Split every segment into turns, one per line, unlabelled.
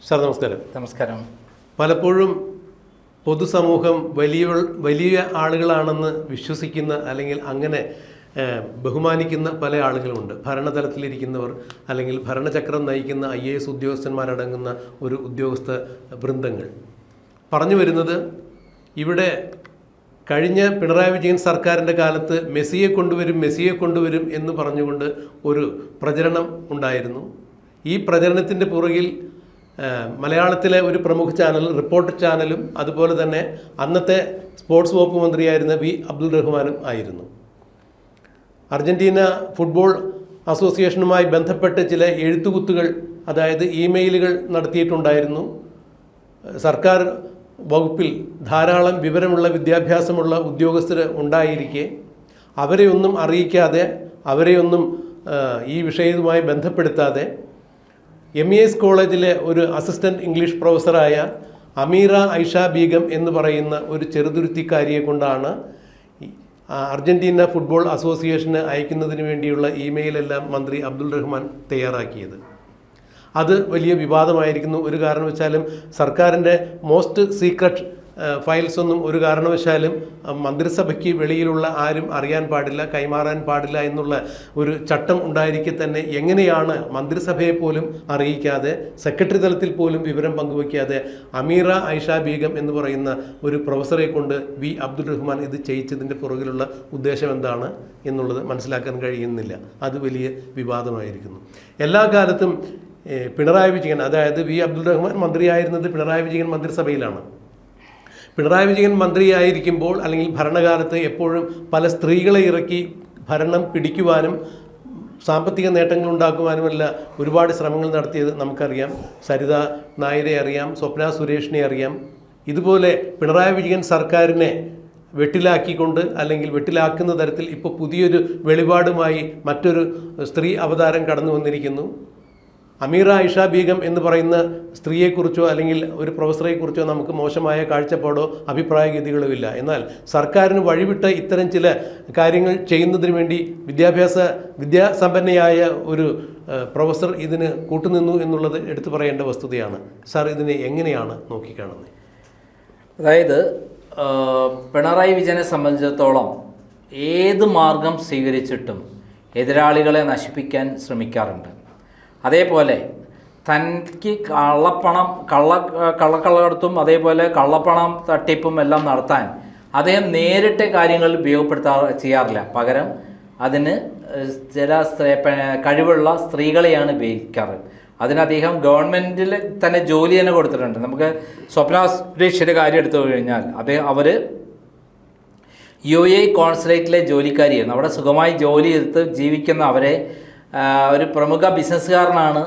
Sir നമസ്കാരം.
നമസ്കാരം.
പലപ്പോഴും പൊതുസമൂഹം വലിയ ആളുകളാണെന്ന് വിശ്വസിക്കുന്ന അല്ലെങ്കിൽ അങ്ങനെ ബഹുമാനിക്കുന്ന പല ആളുകളുമുണ്ട്. ഭരണതലത്തിലിരിക്കുന്നവർ അല്ലെങ്കിൽ ഭരണചക്രം നയിക്കുന്ന IAS ഉദ്യോഗസ്ഥന്മാരടങ്ങുന്ന ഒരു ഉദ്യോഗസ്ഥ വൃന്ദങ്ങൾ പറഞ്ഞു വരുന്നത്, ഇവിടെ കഴിഞ്ഞ പിണറായി വിജയൻ സർക്കാരിൻ്റെ കാലത്ത് മെസ്സിയെ കൊണ്ടുവരും എന്ന് പറഞ്ഞുകൊണ്ട് ഒരു പ്രചരണം ഉണ്ടായിരുന്നു. ഈ പ്രചരണത്തിൻ്റെ പുറകിൽ മലയാളത്തിലെ ഒരു പ്രമുഖ ചാനൽ റിപ്പോർട്ടർ ചാനലും അതുപോലെ തന്നെ അന്നത്തെ സ്പോർട്സ് വകുപ്പ് മന്ത്രിയായിരുന്ന V. അബ്ദുൾ റഹ്മാനും ആയിരുന്നു. അർജൻറ്റീന ഫുട്ബോൾ അസോസിയേഷനുമായി ബന്ധപ്പെട്ട് ചില എഴുത്തുകുത്തുകൾ, അതായത് ഇമെയിലുകൾ നടത്തിയിട്ടുണ്ടായിരുന്നു. സർക്കാർ വകുപ്പിൽ ധാരാളം വിവരമുള്ള വിദ്യാഭ്യാസമുള്ള ഉദ്യോഗസ്ഥർ ഉണ്ടായിരിക്കെ അവരെയൊന്നും അറിയിക്കാതെ, അവരെയൊന്നും ഈ വിഷയവുമായി ബന്ധപ്പെടുത്താതെ MES കോളേജിലെ ഒരു അസിസ്റ്റൻറ്റ് ഇംഗ്ലീഷ് പ്രൊഫസറായ അമീറ ഐഷ ബീഗം എന്ന് പറയുന്ന ഒരു ചെറുതുരുത്തിക്കാരിയെ കൊണ്ടാണ് അർജൻറ്റീന ഫുട്ബോൾ അസോസിയേഷന് അയക്കുന്നതിന് വേണ്ടിയുള്ള ഇമെയിലെല്ലാം മന്ത്രി അബ്ദുൾ റഹ്മാൻ തയ്യാറാക്കിയത്. അത് വലിയ വിവാദമായിരിക്കുന്നു. ഒരു കാരണവശാലും സർക്കാരിൻ്റെ മോസ്റ്റ് സീക്രട്ട് ഫയൽസ് ഒന്നും ഒരു കാരണവശാലും മന്ത്രിസഭയ്ക്ക് വെളിയിലുള്ള ആരും അറിയാൻ പാടില്ല, കൈമാറാൻ പാടില്ല എന്നുള്ള ഒരു ചട്ടം ഉണ്ടായിരിക്കെ തന്നെ എങ്ങനെയാണ് മന്ത്രിസഭയെ പോലും അറിയിക്കാതെ, സെക്രട്ടറി തലത്തിൽ പോലും വിവരം പങ്കുവയ്ക്കാതെ അമീറ ഐഷ ബീഗം എന്ന് പറയുന്ന ഒരു പ്രൊഫസറെ കൊണ്ട് V. അബ്ദുൾ റഹ്മാൻ ഇത് ചെയ്യിച്ചതിൻ്റെ പുറകിലുള്ള ഉദ്ദേശം എന്താണ് എന്നുള്ളത് മനസ്സിലാക്കാൻ കഴിയുന്നില്ല. അത് വലിയ വിവാദമായിരിക്കുന്നു. എല്ലാ കാലത്തും പിണറായി വിജയൻ, അതായത് V. അബ്ദുൾ റഹ്മാൻ മന്ത്രിയായിരുന്നത് പിണറായി വിജയൻ മന്ത്രിസഭയിലാണ്. പിണറായി വിജയൻ മന്ത്രിയായിരിക്കുമ്പോൾ അല്ലെങ്കിൽ ഭരണകാലത്ത് എപ്പോഴും പല സ്ത്രീകളെ ഇറക്കി ഭരണം പിടിക്കുവാനും സാമ്പത്തിക നേട്ടങ്ങൾ ഉണ്ടാക്കുവാനുമല്ല ഒരുപാട് ശ്രമങ്ങൾ നടത്തിയത് നമുക്കറിയാം. സരിത നായരെ അറിയാം, സ്വപ്ന സുരേഷിനെ അറിയാം. ഇതുപോലെ പിണറായി വിജയൻ സർക്കാരിനെ വെട്ടിലാക്കിക്കൊണ്ട് അല്ലെങ്കിൽ വെട്ടിലാക്കുന്ന തരത്തിൽ ഇപ്പോൾ പുതിയൊരു വെളിപാടുമായി മറ്റൊരു സ്ത്രീ അവതാരം കടന്നു വന്നിരിക്കുന്നു. അമീറ ഐഷ ബീഗം എന്ന് പറയുന്ന സ്ത്രീയെക്കുറിച്ചോ അല്ലെങ്കിൽ ഒരു പ്രൊഫസറെക്കുറിച്ചോ നമുക്ക് മോശമായ കാഴ്ചപ്പാടോ അഭിപ്രായഗതികളോ ഇല്ല. എന്നാൽ സർക്കാരിന് വഴിവിട്ട ഇത്തരം ചില കാര്യങ്ങൾ ചെയ്യുന്നതിന് വേണ്ടി വിദ്യാസമ്പന്നയായ ഒരു പ്രൊഫസർ ഇതിന് കൂട്ടുനിന്നു എന്നുള്ളത് എടുത്തു പറയേണ്ട വസ്തുതയാണ്. സാർ ഇതിനെ എങ്ങനെയാണ് നോക്കിക്കാണുന്നത്?
അതായത് പിണറായി വിജയനെ സംബന്ധിച്ചിടത്തോളം ഏത് മാർഗം സ്വീകരിച്ചിട്ടും എതിരാളികളെ നശിപ്പിക്കാൻ ശ്രമിക്കാറുണ്ട്. അതേപോലെ തനിക്ക് കള്ളക്കള്ളക്കടത്തും അതേപോലെ കള്ളപ്പണം തട്ടിപ്പും എല്ലാം നടത്താൻ അദ്ദേഹം നേരിട്ട് കാര്യങ്ങൾ ചെയ്യാറില്ല. പകരം അതിന് ചില കഴിവുള്ള സ്ത്രീകളെയാണ് ഉപയോഗിക്കാറ്. അതിന് അദ്ദേഹം ഗവൺമെൻറ്റിൽ തന്നെ ജോലി തന്നെ കൊടുത്തിട്ടുണ്ട്. നമുക്ക് സ്വപ്ന സുരേഷിൻ്റെ കാര്യം എടുത്തു കഴിഞ്ഞാൽ അവർ UAE കോൺസുലേറ്റിലെ ജോലിക്കാരിയാണ്. അവിടെ സുഖമായി ജോലി എടുത്ത് ജീവിക്കുന്ന അവരെ ഒരു പ്രമുഖ ബിസിനസ്സുകാരനാണ്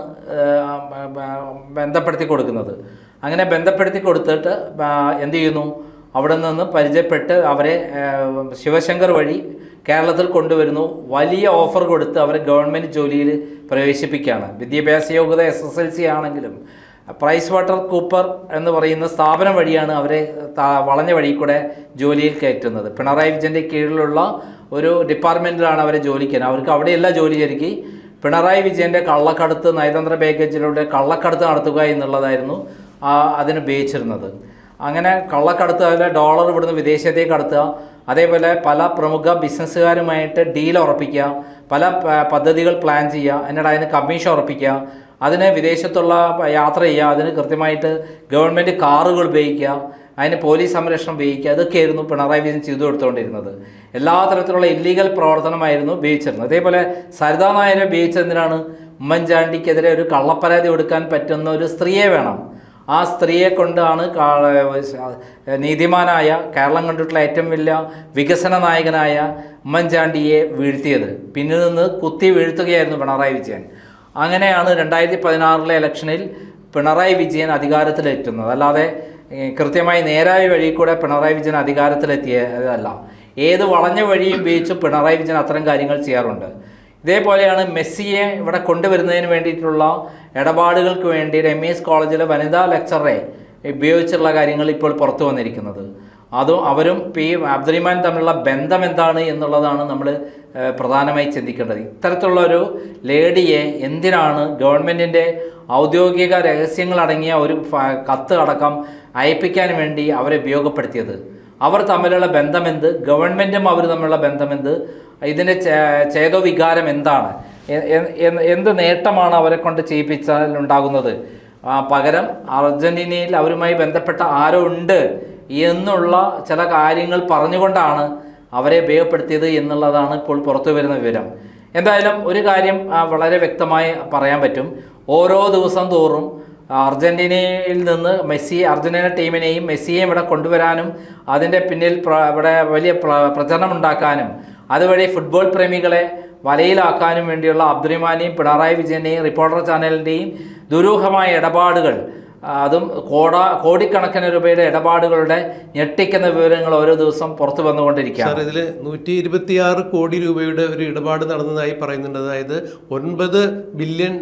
ബന്ധപ്പെടുത്തി കൊടുക്കുന്നത്. അങ്ങനെ ബന്ധപ്പെടുത്തി കൊടുത്തിട്ട് എന്ത് ചെയ്യുന്നു, അവിടെ നിന്ന് പരിചയപ്പെട്ട് അവരെ ശിവശങ്കർ വഴി കേരളത്തിൽ കൊണ്ടുവരുന്നു. വലിയ ഓഫർ കൊടുത്ത് അവരെ ഗവൺമെൻറ് ജോലിയിൽ പ്രവേശിപ്പിക്കുകയാണ്. വിദ്യാഭ്യാസ യോഗ്യത SSLC ആണെങ്കിലും പ്രൈസ് വാട്ടർ കൂപ്പർ എന്ന് പറയുന്ന സ്ഥാപനം വഴിയാണ് അവരെ വളഞ്ഞ വഴി കൂടെ ജോലിയിൽ കയറ്റുന്നത്. പിണറായി വിജയൻ്റെ കീഴിലുള്ള ഒരു ഡിപ്പാർട്ട്മെൻറ്റിലാണ് അവരെ ജോലിക്കാൻ. അവർക്ക് അവിടെയല്ല ജോലി ശരിക്കും പിണറായി വിജയൻ്റെ കള്ളക്കടത്ത്, നയതന്ത്ര പാക്കേജിലൂടെ കള്ളക്കടത്ത് നടത്തുക എന്നുള്ളതായിരുന്നു അതിനുപയോഗിച്ചിരുന്നത്. അങ്ങനെ കള്ളക്കടത്ത്, അതിലെ ഡോളർ ഇവിടുന്ന് വിദേശത്തേക്ക് കടത്തുക, അതേപോലെ പല പ്രമുഖ ബിസിനസ്സുകാരുമായിട്ട് ഡീൽ ഉറപ്പിക്കുക, പല പദ്ധതികൾ പ്ലാൻ ചെയ്യുക, എന്നിട്ട് അതിന് കമ്മീഷൻ ഉറപ്പിക്കുക, അതിന് വിദേശത്തുള്ള യാത്ര ചെയ്യുക, അതിന് കൃത്യമായിട്ട് ഗവൺമെൻറ് കാറുകൾ ഉപയോഗിക്കുക, അതിന് പോലീസ് സംരക്ഷണം ഉപയോഗിക്കുക. അതൊക്കെയായിരുന്നു പിണറായി വിജയൻ ചെയ്തു കൊടുത്തുകൊണ്ടിരുന്നത്. എല്ലാ തരത്തിലുള്ള ഇല്ലീഗൽ പ്രവർത്തനമായിരുന്നു ഉപയോഗിച്ചിരുന്നത്. അതേപോലെ സരിതാ നായരെ ഉപയോഗിച്ചതിനാണ് ഉമ്മൻചാണ്ടിക്കെതിരെ ഒരു കള്ളപ്പരാതി കൊടുക്കാൻ പറ്റുന്ന ഒരു സ്ത്രീയെ വേണം. ആ സ്ത്രീയെ കൊണ്ടാണ് നീതിമാനായ, കേരളം കണ്ടിട്ടുള്ള ഏറ്റവും വലിയ വികസന നായകനായ ഉമ്മൻചാണ്ടിയെ വീഴ്ത്തിയത്. പിന്നിൽ നിന്ന് കുത്തി വീഴ്ത്തുകയായിരുന്നു പിണറായി വിജയൻ. അങ്ങനെയാണ് 2016 ഇലക്ഷനിൽ പിണറായി വിജയൻ അധികാരത്തിലെത്തുന്നത്. അല്ലാതെ കൃത്യമായി നേരായ വഴി കൂടെ പിണറായി വിജയൻ അധികാരത്തിലെത്തിയതല്ല. ഏത് വളഞ്ഞ വഴിയും ഉപയോഗിച്ച് പിണറായി വിജയൻ അത്തരം കാര്യങ്ങൾ ചെയ്യാറുണ്ട്. ഇതേപോലെയാണ് മെസ്സിയെ ഇവിടെ കൊണ്ടുവരുന്നതിന് വേണ്ടിയിട്ടുള്ള ഇടപാടുകൾക്ക് വേണ്ടി MES കോളേജിലെ വനിതാ ലെക്ചറെ ഉപയോഗിച്ചുള്ള കാര്യങ്ങൾ ഇപ്പോൾ പുറത്തു വന്നിരിക്കുന്നത്. അവരും പി അബ്ദുറഹിമാൻ തമ്മിലുള്ള ബന്ധം എന്താണ് എന്നുള്ളതാണ് നമ്മൾ പ്രധാനമായി ചിന്തിക്കേണ്ടത്. ഇത്തരത്തിലുള്ള ഒരു ലേഡിയെ എന്തിനാണ് ഗവൺമെൻറ്റിൻ്റെ ഔദ്യോഗിക രഹസ്യങ്ങളടങ്ങിയ ഒരു കത്ത് അടക്കം അയപ്പിക്കാൻ വേണ്ടി അവരെ ഉപയോഗപ്പെടുത്തിയത്? അവർ തമ്മിലുള്ള ബന്ധമെന്ത്? ഗവൺമെൻറ്റും അവർ തമ്മിലുള്ള ബന്ധമെന്ത്? ഇതിൻ്റെ ചേതോവികാരം എന്താണ്? എന്ത് നേട്ടമാണ് അവരെ കൊണ്ട് ചെയ്യിപ്പിച്ചാൽ ഉണ്ടാകുന്നത്? പകരം അർജന്റീനയിൽ അവരുമായി ബന്ധപ്പെട്ട ആരോ ഉണ്ട് എന്നുള്ള ചില കാര്യങ്ങൾ പറഞ്ഞുകൊണ്ടാണ് അവരെ ഉപയോഗപ്പെടുത്തിയത് എന്നുള്ളതാണ് ഇപ്പോൾ പുറത്തു വരുന്ന വിവരം. എന്തായാലും ഒരു കാര്യം വളരെ വ്യക്തമായി പറയാൻ പറ്റും. ഓരോ ദിവസം തോറും അർജന്റീനയിൽ നിന്ന് അർജന്റീന ടീമിനെയും മെസ്സിയെയും ഇവിടെ കൊണ്ടുവരാനും അതിൻ്റെ പിന്നിൽ ഇവിടെ വലിയ പ്രചരണം ഉണ്ടാക്കാനും അതുവഴി ഫുട്ബോൾ പ്രേമികളെ വലയിലാക്കാനും വേണ്ടിയുള്ള അബ്ദുറഹിമാനെയും പിണറായി വിജയനെയും റിപ്പോർട്ടർ ചാനലിൻ്റെയും ദുരൂഹമായ ഇടപാടുകൾ, അതും കോടിക്കണക്കിന് രൂപയുടെ ഇടപാടുകളുടെ ഞെട്ടിക്കുന്ന വിവരങ്ങൾ ഓരോ ദിവസം പുറത്തു വന്നുകൊണ്ടിരിക്കുകയാണ്.
ഇതിൽ 126 കോടി രൂപയുടെ ഒരു ഇടപാട് നടന്നതായി പറയുന്നുണ്ട്. അതായത് $9 ബില്യൺ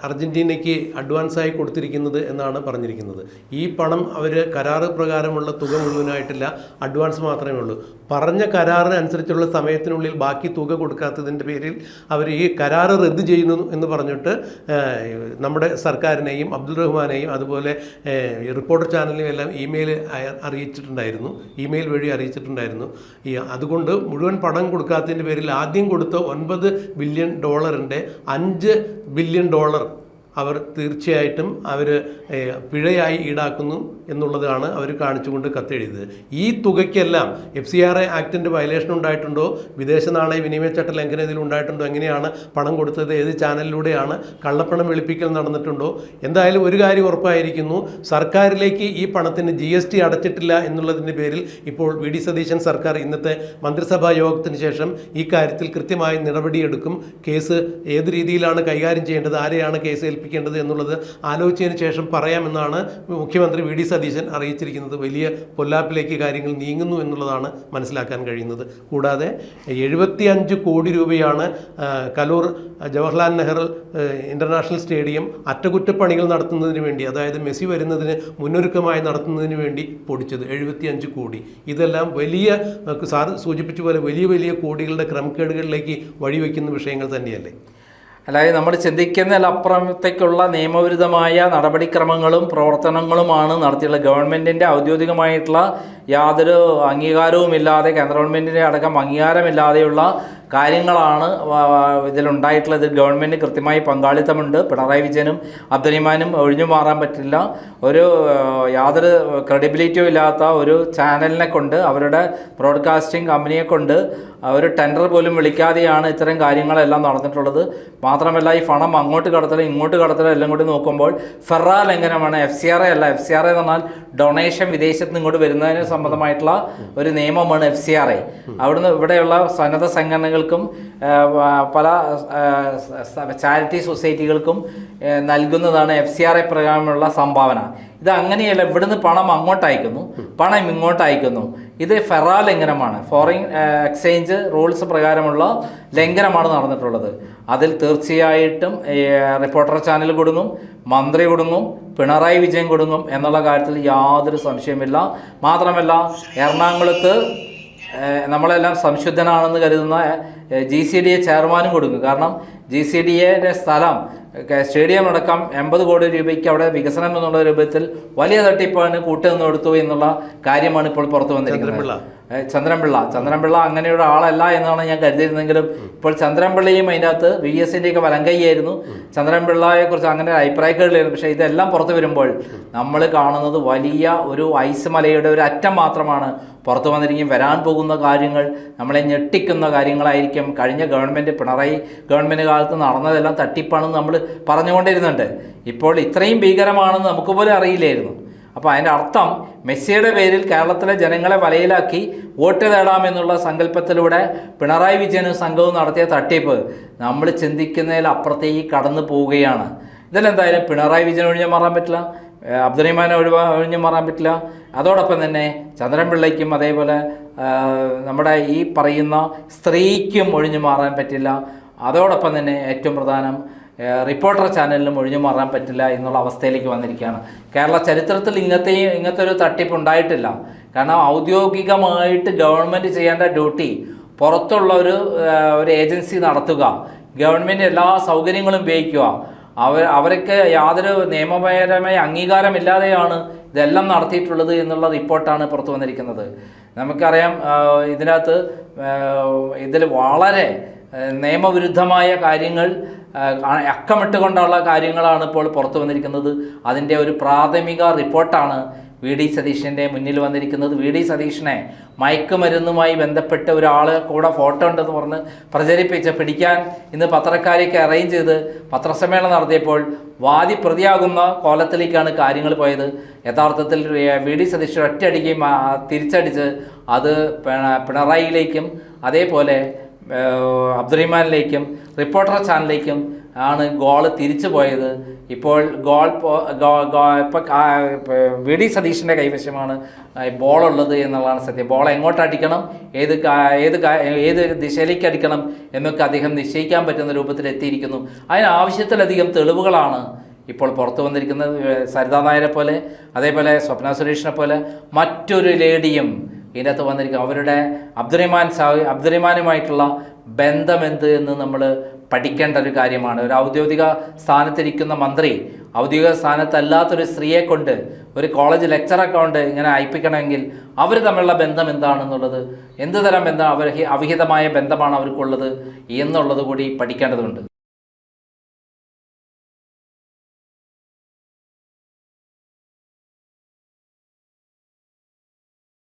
അർജന്റീനയ്ക്ക് അഡ്വാൻസായി കൊടുത്തിരിക്കുന്നത് എന്നാണ് പറഞ്ഞിരിക്കുന്നത്. ഈ പണം അവർ കരാറ് പ്രകാരമുള്ള തുക മുഴുവനായിട്ടില്ല, അഡ്വാൻസ് മാത്രമേ ഉള്ളൂ. പറഞ്ഞ കരാറിനനുസരിച്ചുള്ള സമയത്തിനുള്ളിൽ ബാക്കി തുക കൊടുക്കാത്തതിൻ്റെ പേരിൽ അവർ ഈ കരാറ് റദ്ദ് ചെയ്യുന്നു എന്ന് പറഞ്ഞിട്ട് നമ്മുടെ സർക്കാരിനെയും അബ്ദുൾ റഹ്മാനെയും അതുപോലെ റിപ്പോർട്ടർ ചാനലിനെയും എല്ലാം ഇമെയിൽ വഴി അറിയിച്ചിട്ടുണ്ടായിരുന്നു. അതുകൊണ്ട് മുഴുവൻ പണം കൊടുക്കാത്തതിൻ്റെ പേരിൽ ആദ്യം കൊടുത്ത $9 ബില്യൺ $5 ബില്യൺ അവർ തീർച്ചയായിട്ടും പിഴയായി ഈടാക്കുന്നു എന്നുള്ളതാണ് അവർ കാണിച്ചുകൊണ്ട് കത്തെഴുതിയത്. ഈ തുകയ്ക്കെല്ലാം FCRA ആക്ടിൻ്റെ വയലേഷൻ ഉണ്ടായിട്ടുണ്ടോ, വിദേശ നാണയ വിനിമയ ചട്ട ലംഘനം ഇതിൽ ഉണ്ടായിട്ടുണ്ടോ, എങ്ങനെയാണ് പണം കൊടുത്തത്, ഏത് ചാനലിലൂടെയാണ് കള്ളപ്പണം വെളുപ്പിക്കൽ നടന്നിട്ടുണ്ടോ? എന്തായാലും ഒരു കാര്യം ഉറപ്പായിരിക്കുന്നു, സർക്കാരിലേക്ക് ഈ പണത്തിന് GST അടച്ചിട്ടില്ല എന്നുള്ളതിൻ്റെ പേരിൽ ഇപ്പോൾ VD സതീശൻ സർക്കാർ ഇന്നത്തെ മന്ത്രിസഭാ യോഗത്തിന് ശേഷം ഈ കാര്യത്തിൽ കൃത്യമായി നടപടിയെടുക്കും. കേസ് ഏത് രീതിയിലാണ് കൈകാര്യം ചെയ്യേണ്ടത്, ആരെയാണ് കേസ് ഏൽപ്പിക്കേണ്ടത് എന്നുള്ളത് ആലോചിച്ചതിന് ശേഷം പറയാമെന്നാണ് മുഖ്യമന്ത്രി VD സതീശൻ അറിയിച്ചിരിക്കുന്നത്. വലിയ പൊല്ലാപ്പിലേക്ക് കാര്യങ്ങൾ നീങ്ങുന്നു എന്നുള്ളതാണ് മനസ്സിലാക്കാൻ കഴിയുന്നത്. കൂടാതെ 75 കോടി രൂപയാണ് കലൂർ ജവഹർലാൽ നെഹ്റു ഇൻ്റർനാഷണൽ സ്റ്റേഡിയം അറ്റകുറ്റപ്പണികൾ നടത്തുന്നതിന് വേണ്ടി, അതായത് മെസ്സി വരുന്നതിന് മുന്നൊരുക്കമായി നടത്തുന്നതിന് വേണ്ടി പൊടിച്ചത്. 75 കോടി. ഇതെല്ലാം വലിയ, സാർ സൂചിപ്പിച്ച പോലെ വലിയ വലിയ കോടികളുടെ ക്രമക്കേടുകളിലേക്ക് വഴിവെക്കുന്ന വിഷയങ്ങൾ തന്നെയല്ലേ?
അതായത് നമ്മൾ ചിന്തിക്കുന്നതിലപ്പുറത്തേക്കുള്ള നിയമവിരുദ്ധമായ നടപടിക്രമങ്ങളും പ്രവർത്തനങ്ങളുമാണ് നടത്തിയിട്ടുള്ളത്. ഗവൺമെൻറ്റിൻ്റെ ഔദ്യോഗികമായിട്ടുള്ള യാതൊരു അംഗീകാരവുമില്ലാതെ, കേന്ദ്ര ഗവൺമെൻറ്റിൻ്റെ അടക്കം അംഗീകാരമില്ലാതെയുള്ള കാര്യങ്ങളാണ് ഇതിലുണ്ടായിട്ടുള്ളത്. ഇതിൽ ഗവൺമെൻറ് കൃത്യമായി പങ്കാളിത്തമുണ്ട്. പിണറായി വിജയനും അബ്ദുറഹിമാനും ഒഴിഞ്ഞു മാറാൻ പറ്റില്ല. യാതൊരു ക്രെഡിബിലിറ്റിയും ഇല്ലാത്ത ഒരു ചാനലിനെ കൊണ്ട്, അവരുടെ ബ്രോഡ്കാസ്റ്റിംഗ് കമ്പനിയെ കൊണ്ട് ഒരു ടെൻഡർ പോലും വിളിക്കാതെയാണ് ഇത്തരം കാര്യങ്ങളെല്ലാം നടന്നിട്ടുള്ളത്. മാത്രമല്ല ഈ പണം അങ്ങോട്ട് കടത്തലും ഇങ്ങോട്ട് കടത്തലും എല്ലാം കൂടി നോക്കുമ്പോൾ ഫെറാ ലംഘനമാണ്. FCRA അല്ല. FCRA എന്ന് പറഞ്ഞാൽ ഡൊണേഷൻ വിദേശത്ത് നിന്ന് ഇങ്ങോട്ട് വരുന്നതിന് സംബന്ധമായിട്ടുള്ള ഒരു നിയമമാണ് FCRA. അവിടുന്ന് ഇവിടെയുള്ള സന്നദ്ധ സംഘടനകൾക്കും പല ചാരിറ്റി സൊസൈറ്റികൾക്കും നൽകുന്നതാണ് FCRA പ്രകാരമുള്ള സംഭാവന. ഇത് അങ്ങനെയല്ല. ഇവിടുന്ന് പണം അങ്ങോട്ട് അയക്കുന്നു, പണം ഇങ്ങോട്ട് അയക്കുന്നു. ഇത് ഫെറാ ലംഘനമാണ്. ഫോറിൻ എക്സ്ചേഞ്ച് റൂൾസ് പ്രകാരമുള്ള ലംഘനമാണ് നടന്നിട്ടുള്ളത്. അതിൽ തീർച്ചയായിട്ടും റിപ്പോർട്ടർ ചാനൽ കൊടുങ്ങും, മന്ത്രി കൊടുങ്ങും, പിണറായി വിജയൻ കൊടുങ്ങും എന്നുള്ള കാര്യത്തിൽ യാതൊരു സംശയമില്ല. മാത്രമല്ല എറണാകുളത്ത് നമ്മളെല്ലാം സംശുദ്ധനാണെന്ന് കരുതുന്ന GCDA ചെയർമാനും കൊടുക്കും. കാരണം GCDAയുടെ സ്ഥലം, സ്റ്റേഡിയം അടക്കം 80 കോടി രൂപയ്ക്ക് അവിടെ വികസനം എന്നുള്ള രൂപത്തിൽ വലിയ തട്ടിപ്പാണ് കൂട്ടുനിന്ന് കൊടുത്തു എന്നുള്ള കാര്യമാണ് ഇപ്പോൾ പുറത്തു വന്നിരിക്കുന്നത്. ചന്ദ്രൻപിള്ള അങ്ങനെയുള്ള ആളല്ല എന്നാണ് ഞാൻ കരുതിയിരുന്നെങ്കിലും ഇപ്പോൾ ചന്ദ്രൻപിള്ളയും അതിനകത്ത് VSൻ്റെയൊക്കെ വലങ്കൈയായിരുന്നു. ചന്ദ്രൻപിള്ളയെക്കുറിച്ച് അങ്ങനെ അഭിപ്രായക്കാരിലായിരുന്നു. പക്ഷേ ഇതെല്ലാം പുറത്തു വരുമ്പോൾ നമ്മൾ കാണുന്നത് വലിയ ഒരു ഐസ് മലയുടെ ഒരു അറ്റം മാത്രമാണ് പുറത്തു വന്നിരിക്കും. വരാൻ പോകുന്ന കാര്യങ്ങൾ നമ്മളെ ഞെട്ടിക്കുന്ന കാര്യങ്ങളായിരിക്കും. കഴിഞ്ഞ പിണറായി ഗവൺമെൻറ് കാലത്ത് നടന്നതെല്ലാം തട്ടിപ്പാണെന്ന് നമ്മൾ പറഞ്ഞുകൊണ്ടിരുന്നുണ്ട്. ഇപ്പോൾ ഇത്രയും ഭീകരമാണെന്ന് നമുക്ക് പോലും അറിയില്ലായിരുന്നു. അപ്പോൾ അതിൻ്റെ അർത്ഥം മെസ്സിയുടെ പേരിൽ കേരളത്തിലെ ജനങ്ങളെ വലയിലാക്കി വോട്ട് നേടാമെന്നുള്ള സങ്കല്പത്തിലൂടെ പിണറായി വിജയനും സംഘവും നടത്തിയ തട്ടിപ്പ് നമ്മൾ ചിന്തിക്കുന്നതിൽ അപ്പുറത്തേക്ക് കടന്നു പോവുകയാണ്. ഇതിലെന്തായാലും പിണറായി വിജയൻ ഒഴിഞ്ഞു മാറാൻ പറ്റില്ല, അബ്ദുറഹിമാനെ ഒഴിഞ്ഞു മാറാൻ പറ്റില്ല. അതോടൊപ്പം തന്നെ ചന്ദ്രൻപിള്ളയ്ക്കും അതേപോലെ നമ്മുടെ ഈ പറയുന്ന സ്ത്രീക്കും ഒഴിഞ്ഞു മാറാൻ പറ്റില്ല. അതോടൊപ്പം തന്നെ ഏറ്റവും പ്രധാനം റിപ്പോർട്ടർ ചാനലിനും ഒഴിഞ്ഞു മാറാൻ പറ്റില്ല എന്നുള്ള അവസ്ഥയിലേക്ക് വന്നിരിക്കുകയാണ്. കേരള ചരിത്രത്തിൽ ഇങ്ങനത്തെ ഒരു തട്ടിപ്പ് ഉണ്ടായിട്ടില്ല. കാരണം ഔദ്യോഗികമായിട്ട് ഗവൺമെൻറ് ചെയ്യേണ്ട ഡ്യൂട്ടി പുറത്തുള്ള ഒരു ഏജൻസി നടത്തുക, ഗവൺമെൻറ് എല്ലാ സൗകര്യങ്ങളും ഉപയോഗിക്കുക, അവർക്ക് യാതൊരു നിയമപരമായ അംഗീകാരമില്ലാതെയാണ് ഇതെല്ലാം നടത്തിയിട്ടുള്ളത് എന്നുള്ള റിപ്പോർട്ടാണ് പുറത്തു വന്നിരിക്കുന്നത്. നമുക്കറിയാം ഇതിനകത്ത് ഇതിൽ വളരെ നിയമവിരുദ്ധമായ കാര്യങ്ങൾ അക്കമിട്ടുകൊണ്ടുള്ള കാര്യങ്ങളാണ് ഇപ്പോൾ പുറത്തു വന്നിരിക്കുന്നത്. അതിൻ്റെ ഒരു പ്രാഥമിക റിപ്പോർട്ടാണ് വി ഡി സതീശൻ്റെ മുന്നിൽ വന്നിരിക്കുന്നത്. വി ഡി സതീശനെ മയക്കുമരുന്നുമായി ബന്ധപ്പെട്ട് ഒരാൾ കൂടെ ഫോട്ടോ ഉണ്ടെന്ന് പറഞ്ഞ് പിടിക്കാൻ ഇന്ന് പത്രക്കാരെയൊക്കെ അറേഞ്ച് ചെയ്ത് പത്രസമ്മേളനം നടത്തിയപ്പോൾ വാദി പ്രതിയാകുന്ന കോലത്തിലേക്കാണ് കാര്യങ്ങൾ പോയത്. യഥാർത്ഥത്തിൽ വി ഡി സതീശൻ ഒറ്റയടിക്ക് തിരിച്ചടിച്ച് അത് പിണറായിയിലേക്കും അതേപോലെ അബ്ദുറഹിമാനിലേക്കും റിപ്പോർട്ടർ ചാനലിലേക്കും ആണ് ഗോൾ തിരിച്ചു പോയത്. ഇപ്പോൾ വി ഡി സതീശൻ്റെ കൈവശമാണ് ബോളുള്ളത് എന്നുള്ളതാണ് സത്യം. ബോൾ എങ്ങോട്ട് അടിക്കണം, ഏത് ദിശയിലേക്ക് അടിക്കണം എന്നൊക്കെ അദ്ദേഹം നിശ്ചയിക്കാൻ പറ്റുന്ന രൂപത്തിൽ എത്തിയിരിക്കുന്നു. അതിനാവശ്യത്തിലധികം തെളിവുകളാണ് ഇപ്പോൾ പുറത്തു വന്നിരിക്കുന്നത്. സരിതാ നായരെ പോലെ അതേപോലെ സ്വപ്ന സുരേഷിനെ പോലെ മറ്റൊരു ലേഡിയും ഇതിനകത്ത് വന്നിരിക്കും. അവരുടെ അബ്ദുറഹിമാനുമായിട്ടുള്ള ബന്ധമെന്ത് എന്ന് നമ്മൾ പഠിക്കേണ്ട ഒരു കാര്യമാണ്. ഒരു ഔദ്യോഗിക സ്ഥാനത്തിരിക്കുന്ന മന്ത്രി ഔദ്യോഗിക സ്ഥാനത്തല്ലാത്തൊരു സ്ത്രീയെ കൊണ്ട് ഒരു കോളേജ് ലെക്ചറൊക്കെ കൊണ്ട് ഇങ്ങനെ അയപ്പിക്കണമെങ്കിൽ അവർ തമ്മിലുള്ള ബന്ധം എന്താണെന്നുള്ളത്, എന്ത് തരം ബന്ധം, അവിഹിതമായ ബന്ധമാണ് അവർക്കുള്ളത് എന്നുള്ളത് കൂടി പഠിക്കേണ്ടതുണ്ട്.